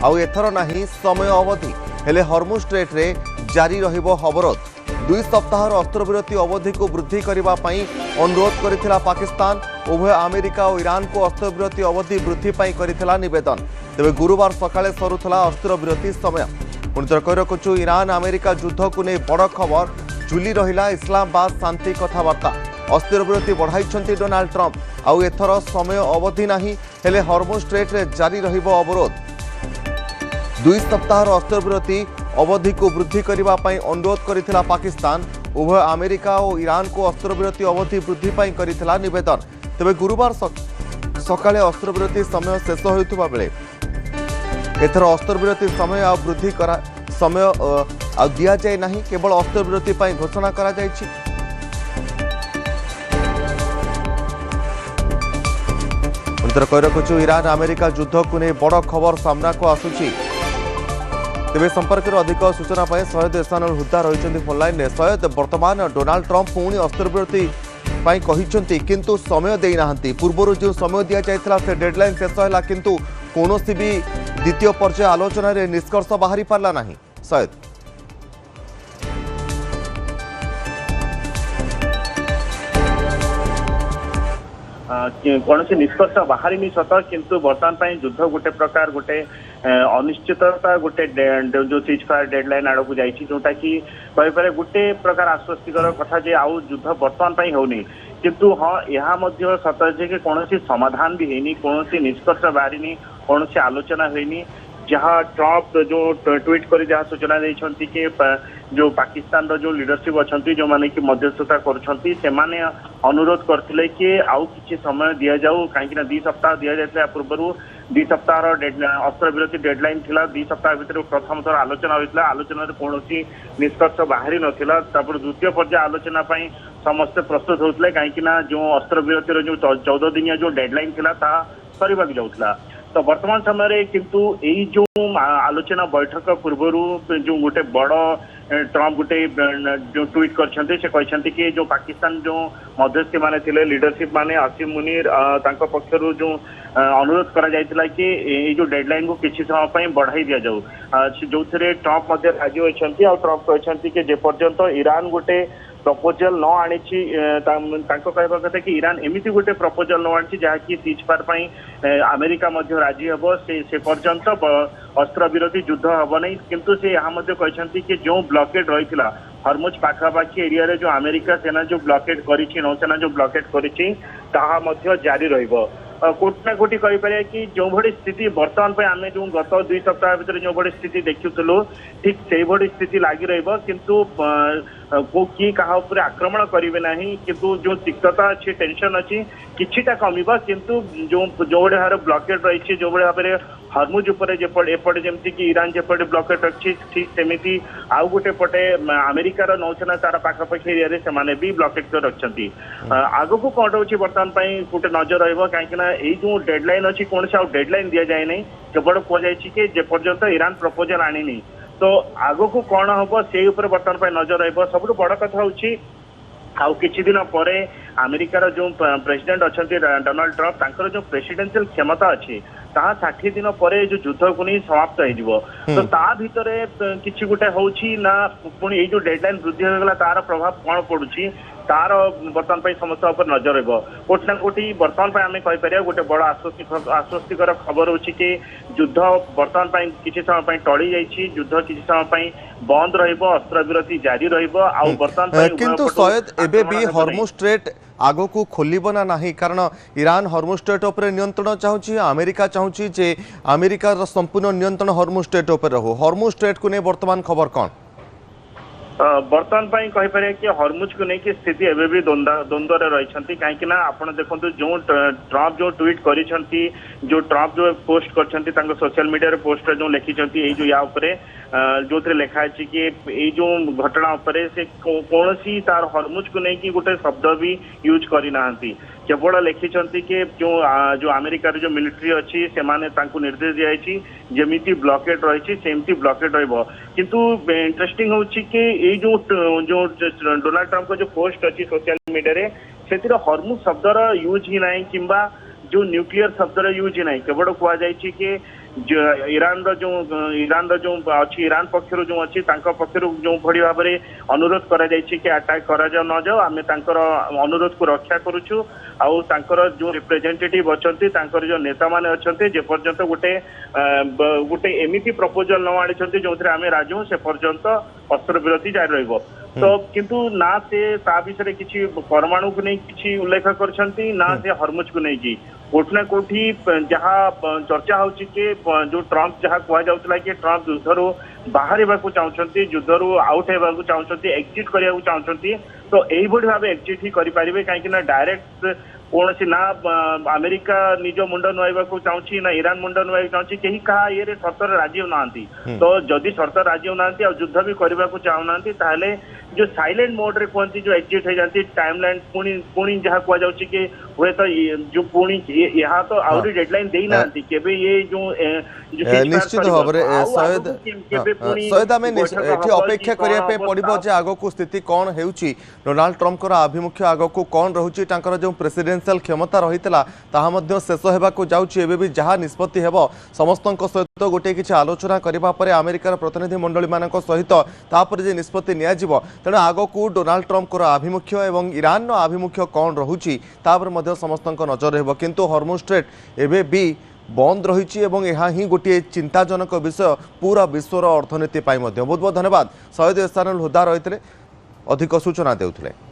आउ एथर नहीं समय अवधि हेले हॉर्मुज स्ट्रेट रे जारी रहिबो अवरोध 2 सप्ताहर अस्त्रविरति अवधि को वृद्धि करने अनुरोध करथिला पाकिस्तान। उभय अमेरिका और ईरान को अस्त्रविरति अवधि वृद्धि पाई करथिला निवेदन। तेबे गुरुवार सकाळे सरुथला अस्त्रविरति समय। पुणितर कहि रखुछु ईरान अमेरिका युद्ध को नहीं बड़ खबर झुली रहिला इस्लामाबाद शांति कथबार्ता। अस्त्रविरति बढ़ाई डोनाल्ड ट्रंप आउ एथर समय अवधि नहीं हेले हॉर्मुज स्ट्रेट रे जारी रहिबो अवरोध 2 सप्ताहर अस्त्रविरति अवधि को वृद्धि करने अनुरोध करथिला पाकिस्तान। उभय अमेरिका और ईरान को अस्त्रविरति अवधि वृद्धि पाई करथिला निवेदन। तेबे गुरुवार सकाळे अस्त्रविरति समय शेष होइतबा बेले एथर अस्त्रविरति समय आ वृद्धि करा समय आ दिया जाय नहीं, केवल अस्त्रविरति पाई घोषणा करा जायछि। अंतर कहि रखुछु ईरान अमेरिका युद्ध को नहीं बड़ खबर सामना को आसुछि। तेज संपर्क में अधिक सूचना पाए सैयद एहसानुल हुदा रही फोनलाइन में। सैयद वर्तमान डोनाल्ड ट्रंप पुणी अस्त्रविरति कहते किंतु समय देना पूर्व जो समय दि जाता से डेडलाइन शेष है किंतु कौन भी द्वितीय पर्याय आलोचन निष्कर्ष बाहरी पारा ना। सैयद कौन से निष्कर्ष बाहरी नहीं सत किंतु बर्तमान युद्ध गोटे प्रकार गोटे अनिश्चितता गोटे जो सीज फायर डेडलाइन आड़ को जाइए जोटा कि कहीपर गोटे प्रकार आश्वस्तिकर कथा जे आउ युद्ध बर्तमान होनी किंतु हाँ यह सत जे कौन समाधान भी होनी कौन निष्कर्ष बाहरी कौन आलोचना होनी जहाँ ट्रंप जो ट्वीट कर जहाँ सूचना देते कि जो पाकिस्तान रो जो लीडरशिप अच्छा जो माने कि मध्यस्थता करुँचे अनुरोध करते कि आउ किसी समय दि जाऊ कहीं 2 सप्ताह दि जाता पूर्व 2 सप्ताह अस्त्रविरति डेडलाइन थिला 2 सप्ताह भितर प्रथम थर आलोचना होता आलोचना कौन निष्कर्ष बाहरी नाला द्वितीय पर्याय आलोचना समस्ते प्रस्तुत होते कहीं जो अस्त्रविरतिर जो 14 दिनिया जो डेडलाइन थिला ता करवा जाऊला। तो वर्तमान समय किंतु यही जो आलोचना बैठक पूर्व जो गोटे बड़ ट्रंप गोटे जो ट्वीट करते कि जो पाकिस्तान जो मध्यस्थी माने थिले लीडरशिप माने आसिम मुनीर पक्षर जो अनुरोध करा जायतिला कि ये जो डेडलाइन को किसी समय बढ़ाई दि जाऊ जो ट्रंप राजी होती और ट्रंप कहते कि जे पर्यंत ईरान गोटे प्रपोजल न आनी कहवा कथा कि ईरान एमती गोटे प्रपोजल न आनी जहाँकि सीज फायर अमेरिका राजी हम से पर्यंत अस्त्रविरति युद्ध हम नहीं किंतु से यहाँ कहते कि जो ब्लॉकेड रही हॉर्मुज पाखापाखी एरिया रे जो अमेरिका सेना जो ब्लॉकेड करी नौसेना जो ब्लॉकेड करी जारी रहिबो। कोटि ना कोटि कहीपर कि जो भली स्थिति बर्तमान पे आमे जो गत 2 सप्ताह भीतर जो भली स्थिति देखुलु ठीक से भली स्थिति लगी रहिबो किंतु को किए कहा ऊपर आक्रमण करेंगे ना किंतु जो तिक्तता अच्छी टेंशन अच्छी किछिटा कमिबा किंतु जो भाव ब्लॉकेड रही जो भाव में हॉर्मुज एपटे जमती कि ईरान जेपटे ब्लॉकेड रखी ठीक सेमती आउ गोटे पटे अमेरिकार नौसेना तार पाखापाखी एरिया से भी ब्लॉकेड कर रखी आग को कौन रोचे बर्तमान गोटे नजर रही जो डेडलाइन अच्छी कौन से डेडलाइन दि जाए नहीं केवल कहुई कि जेपर्यंत ईरान प्रपोजल आनी तो आग को कौन हम से बर्तमान नजर रही सब बड़ कथा हूँ आउ किछि दिन परे अमेरिकार जो प्रेसिडेंट अच्छा डोनाल्ड ट्रंप तांकर जो प्रेसिडेंशियल क्षमता अच्छी ता 60 दिन पर जो युद्ध को नहीं समाप्त हो तो ता भितर किछि गोटे होछि ना पुणी ये जो डेडलाइन वृद्धि होगला तार प्रभाव कौन पड़ुछि तार बर्तमान समस्या उपर नजर रही कोटि ना कोटि बर्तमान आम कहीपर गोटे बड़ आश्वस्तिकर खबर हो कि युद्ध बर्तमान किसी समय टली जाइए युद्ध किसी समय बंद रस्त्रविरति जारी रर्तमान किंतु सैयद एबे भी हॉर्मुज स्ट्रेट आगो को खोलिबो ना नहीं कारण ईरान हॉर्मुज स्ट्रेट उपर नियंत्रण चाहूँ अमेरिका चाहूँ जे अमेरिका संपूर्ण नियंत्रण हॉर्मुज स्ट्रेट उपर रहो हॉर्मुज स्ट्रेट को नहीं वर्तमान खबर कौन बर्तमान कहीपर कि हॉर्मुज को लेकिन स्थिति एवं भी द्वंद्व रही कहीं आप देखो जो ट्रंप जो ट्वीट कर जो ट्रंप जो पोस्ट कर सोशल मीडिया पोस्ट जो लिखिं जो या जो लिखाई कि ये जो घटना उपरे से कौन सी तार हॉर्मुज को लेकिन गोटे शब्द भी यूज करना केवल लिखिं कि जो अमेरिकार जो मिलिट्री अच्छी से निर्देश दिखाई जमी ब्लॉकेड रही सेमती ब्लॉकेड किंतु इंटरेस्टिंग हूँ कि ये जो डोनाल्ड ट्रंप का जो पोस्ट अच्छी सोशल मीडिया से हॉर्मुज शब्दर यूज ही ना कि जो न्यूक्लियर शब्दर यूज ही ना केवल कहुई कि ଇରାନ ର ଯୋଉ ଅଛି ଇରାନ ପକ୍ଷରୁ ଯୋଉ ଅଛି ତାଙ୍କ ପକ୍ଷରୁ ଯୋଉ ଭଳି ଭାବରେ ଅନୁରୋଧ କରାଯାଇଛି କି ଆଟାକ୍ କରାଯାଉ ନ ଯାଉ ଆମେ ତାଙ୍କର ଅନୁରୋଧକୁ ରକ୍ଷା କରୁଛୁ ଆଉ ତାଙ୍କର ଯୋଉ ରିପ୍ରେଜେଣ୍ଟେଟିଭ ଅଛନ୍ତି ତାଙ୍କର ଯୋଉ ନେତାମାନେ ଅଛନ୍ତି ଯେ ପର୍ଯ୍ୟନ୍ତ ଗୋଟେ ଏମିତି ପ୍ରପୋଜାଲ ନ ଆଣିଛନ୍ତି ଯୋଉଥିରେ ଆମେ ରାଜି ହଉ ସେ ପର୍ଯ୍ୟନ୍ତ ଅସ୍ତ୍ରବିରତି ଜାରି ରହିବ ତ କିନ୍ତୁ ନା ସେ ତା ବିଷୟରେ କିଛି ପରମାଣୁକୁ ନେଇ କିଛି ଉଲ୍ଲେଖ କରିଛନ୍ତି ନା ସେ ହରମୁଜକୁ ନେଇକି କୋଉଠି ନା କୋଉଠି ଯାହା ଚର୍ଚ୍ଚା ହଉଛି କି ଯୋଉ ଟ୍ରମ୍ପ ଯାହା କୁହାଯାଉଥିଲା କି ଟ୍ରମ୍ପ ଯୁଦ୍ଧରୁ ବାହାରିବାକୁ ଚାହୁଁଛନ୍ତି ଯୁଦ୍ଧରୁ ଆଉଟ୍ ହେବାକୁ ଚାହୁଁଛନ୍ତି ଏକ୍ଜିଟ୍ କରିବାକୁ ଚାହୁଁଛନ୍ତି ତ ଏଇଭଳି ଭାବେ ଏକ୍ଜିଟ୍ ହିଁ କରିପାରିବେ କାହିଁକି ନା ଡାଇରେକ୍ଟ କୌଣସି ନା ଆମେରିକା ନିଜ ମୁଣ୍ଡ ନୁଆଇବାକୁ ଚାହୁଁଛି ନା ଇରାନ ମୁଣ୍ଡ ନୁଆଇବାକୁ ଚାହୁଁଛି କେହି କାହା ଇଏରେ ସର୍ତ୍ତରେ ରାଜି ହେଉନାହାନ୍ତି ତ ଯଦି ସର୍ତ୍ତରେ ରାଜି ହେଉନାହାନ୍ତି ଆଉ ଯୁଦ୍ଧ ବି କରିବାକୁ ଚାହୁଁନାହାନ୍ତି ତାହେଲେ ଯୋଉ ସାଇଲେଣ୍ଟ ମୋଡରେ କୁହନ୍ତି ଯୋଉ ଏକ୍ଜିଟ୍ ହେଇଯାନ୍ତି ଟାଇମ ଲାଇନ ପୁଣି ଯାହା କୁହାଯାଉଛି କି ହୁଏତ ଯୋଉ ପୁଣି ଏହା ତ ଆହୁରି ଡେଡଲାଇନ ଦେଇନାହାନ୍ତି କେବେ ଇଏ ଯୋଉ ନିଶ୍ଚିତ ଭାବରେ ସୟଦ ଆମେ ଏଠି ଅପେକ୍ଷା କରିବା ପାଇଁ ପଡିବ ଯେ ଆଗକୁ ସ୍ଥିତି କ'ଣ ହେଉଛି ଡୋନାଲ୍ଡ ଟ୍ରମ୍ପଙ୍କର ଆଭିମୁଖ୍ୟ ଆଗକୁ କ'ଣ ରହୁଛି ତାଙ୍କର ଯେଉଁ ପ୍ରେସିଡେନ୍ସିଆଲ କ୍ଷମତା ରହିଥିଲା ତାହା ମଧ୍ୟ ଶେଷ ହେବାକୁ ଯାଉଛି ଏବେ ବି ଯାହା ନିଷ୍ପତ୍ତି ହେବ ସମସ୍ତଙ୍କ ସହିତ ଗୋଟିଏ କିଛି ଆଲୋଚନା କରିବା ପରେ ଆମେରିକାର ପ୍ରତିନିଧି ମଣ୍ଡଳୀମାନଙ୍କ ସହିତ ତାପରେ ଯେ ନିଷ୍ପତ୍ତି ନିଆଯିବ ତେଣୁ ଆଗକୁ ଡୋନାଲ୍ଡ ଟ୍ରମ୍ପଙ୍କର ଆଭିମୁଖ୍ୟ ଏବଂ ଇରାନର ଆଭିମୁଖ୍ୟ କ'ଣ ରହୁଛି ତାପରେ ମଧ୍ୟ ସମସ୍ତଙ୍କ ନଜର ରହିବ କିନ୍ତୁ ହରମୁଜ ଷ୍ଟ୍ରେଟ୍ ଏବେ ବି बंद रही और गोटे चिंताजनक विषय पूरा विश्वर अर्थनीति बहुत बहुत धन्यवाद सैयद एहसानुल हुदा रही अधिक सूचना देउथिले।